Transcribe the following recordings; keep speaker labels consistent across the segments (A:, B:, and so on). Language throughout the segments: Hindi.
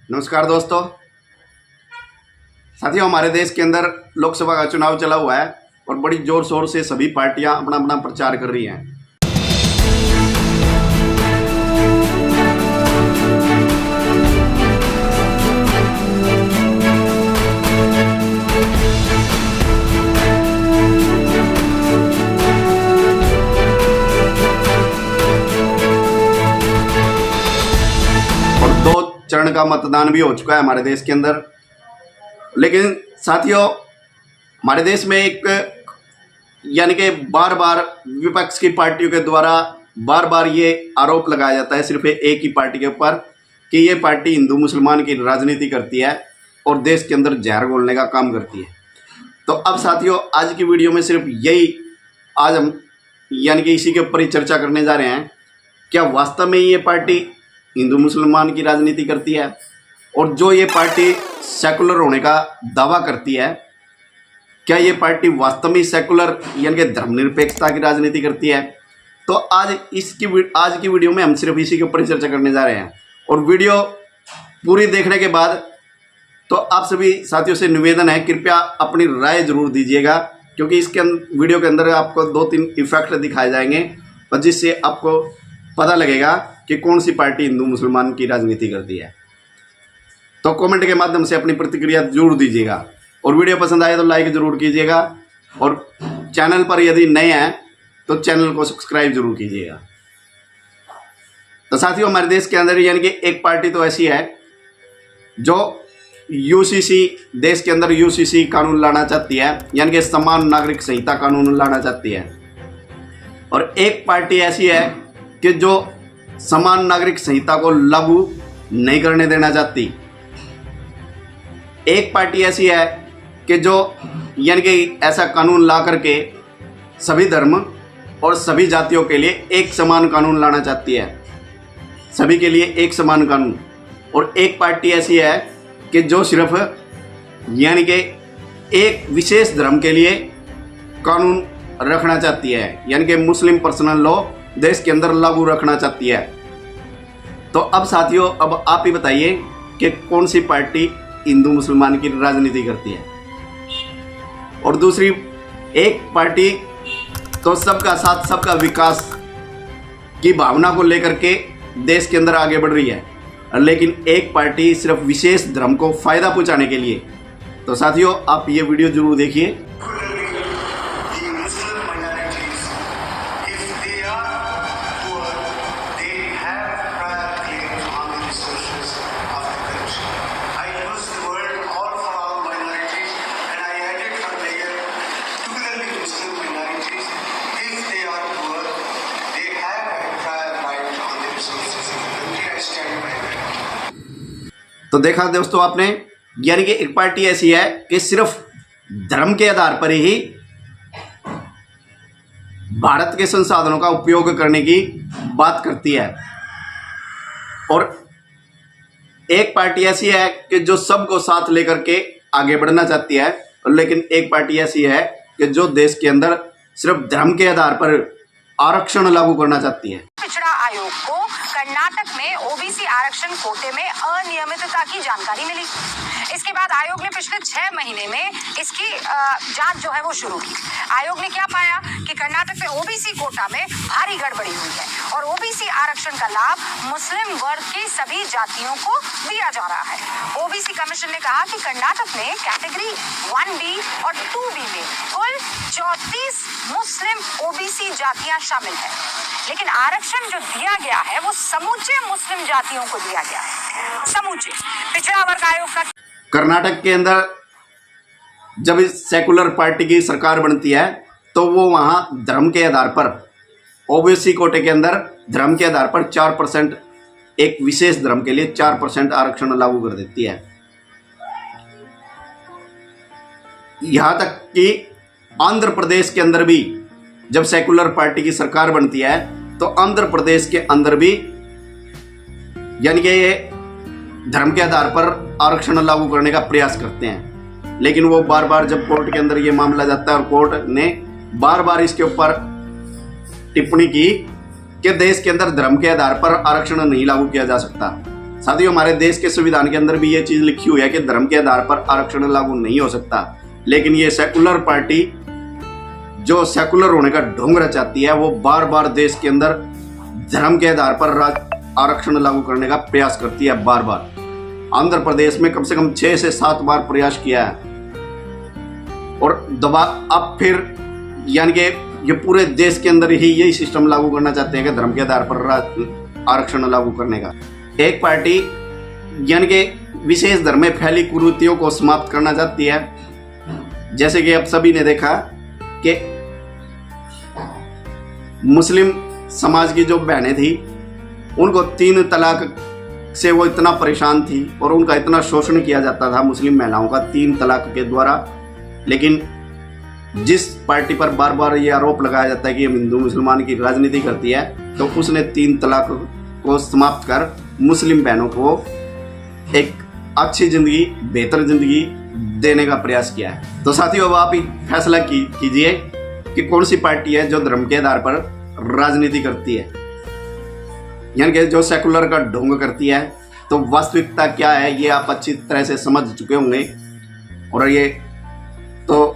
A: नमस्कार दोस्तों। साथियों, हमारे देश के अंदर लोकसभा का चुनाव चला हुआ है और बड़ी जोर शोर से सभी पार्टियां अपना अपना प्रचार कर रही हैं। और 2 चरण का मतदान भी हो चुका है हमारे देश के अंदर। लेकिन साथियों, हमारे देश में एक यानी कि बार बार विपक्ष की पार्टियों के द्वारा बार बार ये आरोप लगाया जाता है सिर्फ एक ही पार्टी के ऊपर कि ये पार्टी हिंदू मुसलमान की राजनीति करती है और देश के अंदर जहर घोलने का काम करती है। तो अब साथियों, आज की वीडियो में सिर्फ यही आज हम यानी कि इसी के ऊपर ही चर्चा करने जा रहे हैं। क्या वास्तव में ये पार्टी हिंदू मुसलमान की राजनीति करती है? और जो ये पार्टी सेकुलर होने का दावा करती है, क्या ये पार्टी वास्तव में सेकुलर यानी कि धर्मनिरपेक्षता की राजनीति करती है? तो आज की वीडियो में हम सिर्फ इसी के ऊपर ही चर्चा करने जा रहे हैं। और वीडियो पूरी देखने के बाद तो आप सभी साथियों से निवेदन है, कृपया अपनी राय जरूर दीजिएगा, क्योंकि इसके वीडियो के अंदर आपको 2-3 इफेक्ट दिखाए जाएंगे और जिससे आपको पता लगेगा कि कौन सी पार्टी हिंदू मुसलमान की राजनीति करती है। तो कमेंट के माध्यम से अपनी प्रतिक्रिया जरूर दीजिएगा और वीडियो पसंद आए तो लाइक जरूर कीजिएगा और चैनल पर यदि नए हैं तो चैनल को सब्सक्राइब जरूर कीजिएगा। तो साथियों, हमारे देश के अंदर यानी कि एक पार्टी तो ऐसी है जो यूसीसी देश के अंदर यूसीसी कानून लाना चाहती है, यानी कि समान नागरिक संहिता कानून लाना चाहती है। और एक पार्टी ऐसी है कि जो समान नागरिक संहिता को लागू नहीं करने देना चाहती। एक पार्टी ऐसी है कि जो यानी कि ऐसा कानून ला करके सभी धर्म और सभी जातियों के लिए एक समान कानून लाना चाहती है, सभी के लिए एक समान कानून। और एक पार्टी ऐसी है कि जो सिर्फ यानी कि एक विशेष धर्म के लिए कानून रखना चाहती है, यानी कि मुस्लिम पर्सनल लॉ देश के अंदर लागू रखना चाहती है। तो अब साथियों, अब आप ही बताइए कि कौन सी पार्टी हिंदू मुसलमान की राजनीति करती है? और दूसरी एक पार्टी तो सबका साथ सबका विकास की भावना को लेकर के देश के अंदर आगे बढ़ रही है, लेकिन एक पार्टी सिर्फ विशेष धर्म को फायदा पहुंचाने के लिए। तो साथियों, आप ये वीडियो जरूर देखिए। तो देखा दोस्तों आपने, यानी कि एक पार्टी ऐसी है कि सिर्फ धर्म के आधार पर ही भारत के संसाधनों का उपयोग करने की बात करती है। और एक पार्टी ऐसी है कि जो सबको साथ लेकर के आगे बढ़ना चाहती है, लेकिन एक पार्टी ऐसी है कि जो देश के अंदर सिर्फ धर्म के आधार पर आरक्षण लागू करना चाहती है।
B: पिछड़ा आयोग को कर्नाटक में ओबीसी आरक्षण कोटे में अनियमितता की जानकारी मिली। इसके बाद आयोग ने पिछले 6 महीने में इसकी जांच जो है वो शुरू की। आयोग ने क्या पाया कि कर्नाटक में ओबीसी कोटा में भारी गड़बड़ी हुई है और ओबीसी आरक्षण का लाभ मुस्लिम वर्ग की सभी जातियों को दिया जा रहा है। ओबीसी कमीशन ने कहा कि कर्नाटक में कैटेगरी 1B और 2B में कुल 34 मुस्लिम ओबीसी जातियां शामिल है, लेकिन आरक्षण जो दिया गया है वो समूचे मुस्लिम जातियों को दिया गया है। समूचे पिछड़ा वर्ग आयोग का
A: कर्नाटक के अंदर जब इस सेकुलर पार्टी की सरकार बनती है तो वो वहाँ धर्म के आधार पर ओबीसी कोटे के अंदर धर्म के आधार पर 4% एक विशेष धर्म के लिए 4% आरक्षण लागू कर देती है। यहाँ तक कि आंध्र प्रदेश के अंदर भी जब सेकुलर पार्टी की सरकार बनती है तो आंध्र प्रदेश के अंदर भी यानी कि ये धर्म के आधार पर आरक्षण लागू करने का प्रयास करते हैं, लेकिन वो बार बार जब कोर्ट के अंदर ये मामला जाता है और कोर्ट ने बार बार इसके ऊपर टिप्पणी की कि देश के अंदर धर्म के आधार पर आरक्षण नहीं लागू किया जा सकता। साथियों, हमारे देश के संविधान के अंदर भी ये चीज लिखी हुई है कि धर्म के आधार पर आरक्षण लागू नहीं हो सकता, लेकिन ये सेकुलर पार्टी जो सेकुलर होने का ढोंग रचाती है वो बार बार देश के अंदर धर्म के आधार पर आरक्षण लागू करने का प्रयास करती है। बार बार आंध्र प्रदेश में कम से कम 6 से 7 बार प्रयास किया है और दबा अब फिर यानी कि ये पूरे देश के अंदर ही यही सिस्टम लागू करना चाहते हैं कि धर्म के आधार पर आरक्षण लागू करने का। एक पार्टी यानी कि विशेष धर्म में फैली कुरीतियों को समाप्त करना चाहती है। जैसे कि अब सभी ने देखा कि मुस्लिम समाज की जो बहनें थी उनको 3 तलाक से वो इतना परेशान थी और उनका इतना शोषण किया जाता था मुस्लिम महिलाओं का 3 तलाक के द्वारा। लेकिन जिस पार्टी पर बार बार ये आरोप लगाया जाता है कि हिंदू मुसलमान की राजनीति करती है, तो उसने 3 तलाक को समाप्त कर मुस्लिम बहनों को एक अच्छी जिंदगी, बेहतर जिंदगी देने का प्रयास किया है। तो साथियों, अब आप ही फैसला कीजिए कि कौन सी पार्टी है जो धर्म के आधार पर राजनीति करती है, यानी कि जो सेकुलर का ढोंग करती है। तो वास्तविकता क्या है ये आप अच्छी तरह से समझ चुके होंगे और ये तो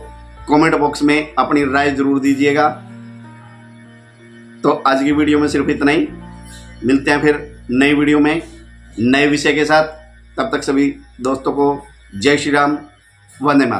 A: कमेंट बॉक्स में अपनी राय जरूर दीजिएगा। तो आज की वीडियो में सिर्फ इतना ही, मिलते हैं फिर नई वीडियो में नए विषय के साथ। तब तक सभी दोस्तों को जय श्री राम, वंदे मातरम।